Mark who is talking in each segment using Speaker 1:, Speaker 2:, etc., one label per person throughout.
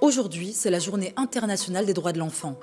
Speaker 1: Aujourd'hui, c'est la journée internationale des droits de l'enfant.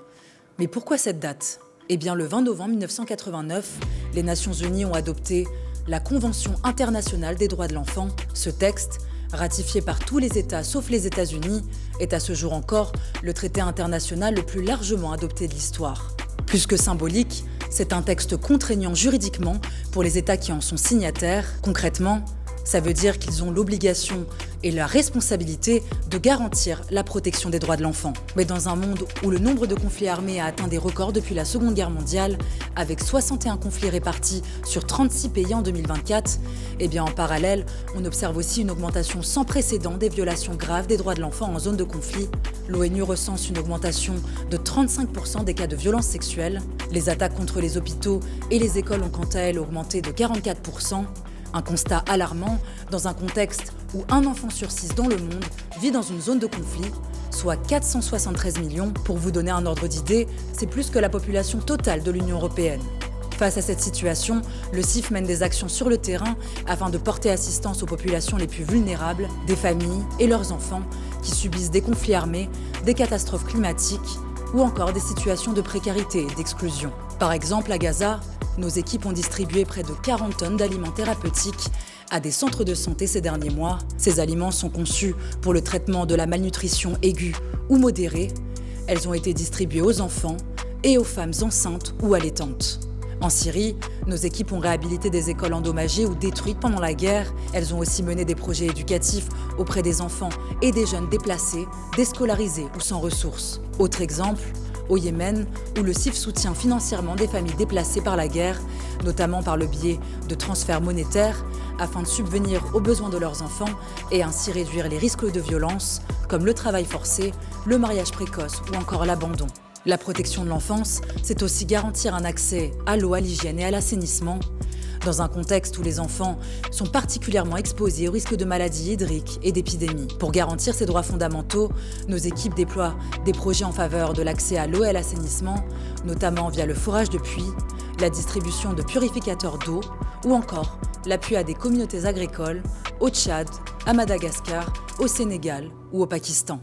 Speaker 1: Mais pourquoi cette date ? Eh bien, le 20 novembre 1989, les Nations Unies ont adopté la Convention internationale des droits de l'enfant. Ce texte, ratifié par tous les États sauf les États-Unis, est à ce jour encore le traité international le plus largement adopté de l'histoire. Plus que symbolique, c'est un texte contraignant juridiquement pour les États qui en sont signataires. Concrètement, ça veut dire qu'ils ont l'obligation et la responsabilité de garantir la protection des droits de l'enfant. Mais dans un monde où le nombre de conflits armés a atteint des records depuis la Seconde Guerre mondiale, avec 61 conflits répartis sur 36 pays en 2024, eh bien en parallèle, on observe aussi une augmentation sans précédent des violations graves des droits de l'enfant en zone de conflit. L'ONU recense une augmentation de 35% des cas de violences sexuelles. Les attaques contre les hôpitaux et les écoles ont quant à elles augmenté de 44%. Un constat alarmant dans un contexte où un enfant sur 6 dans le monde vit dans une zone de conflit, soit 473 millions. Pour vous donner un ordre d'idée, c'est plus que la population totale de l'Union européenne. Face à cette situation, le CIF mène des actions sur le terrain afin de porter assistance aux populations les plus vulnérables, des familles et leurs enfants qui subissent des conflits armés, des catastrophes climatiques ou encore des situations de précarité et d'exclusion. Par exemple, à Gaza, nos équipes ont distribué près de 40 tonnes d'aliments thérapeutiques à des centres de santé ces derniers mois. Ces aliments sont conçus pour le traitement de la malnutrition aiguë ou modérée. Elles ont été distribuées aux enfants et aux femmes enceintes ou allaitantes. En Syrie, nos équipes ont réhabilité des écoles endommagées ou détruites pendant la guerre. Elles ont aussi mené des projets éducatifs auprès des enfants et des jeunes déplacés, déscolarisés ou sans ressources. Autre exemple, au Yémen, où le CIF soutient financièrement des familles déplacées par la guerre, notamment par le biais de transferts monétaires, afin de subvenir aux besoins de leurs enfants et ainsi réduire les risques de violence, comme le travail forcé, le mariage précoce ou encore l'abandon. La protection de l'enfance, c'est aussi garantir un accès à l'eau, à l'hygiène et à l'assainissement. Dans un contexte où les enfants sont particulièrement exposés au risque de maladies hydriques et d'épidémies. Pour garantir ces droits fondamentaux, nos équipes déploient des projets en faveur de l'accès à l'eau et à l'assainissement, notamment via le forage de puits, la distribution de purificateurs d'eau ou encore l'appui à des communautés agricoles au Tchad, à Madagascar, au Sénégal ou au Pakistan.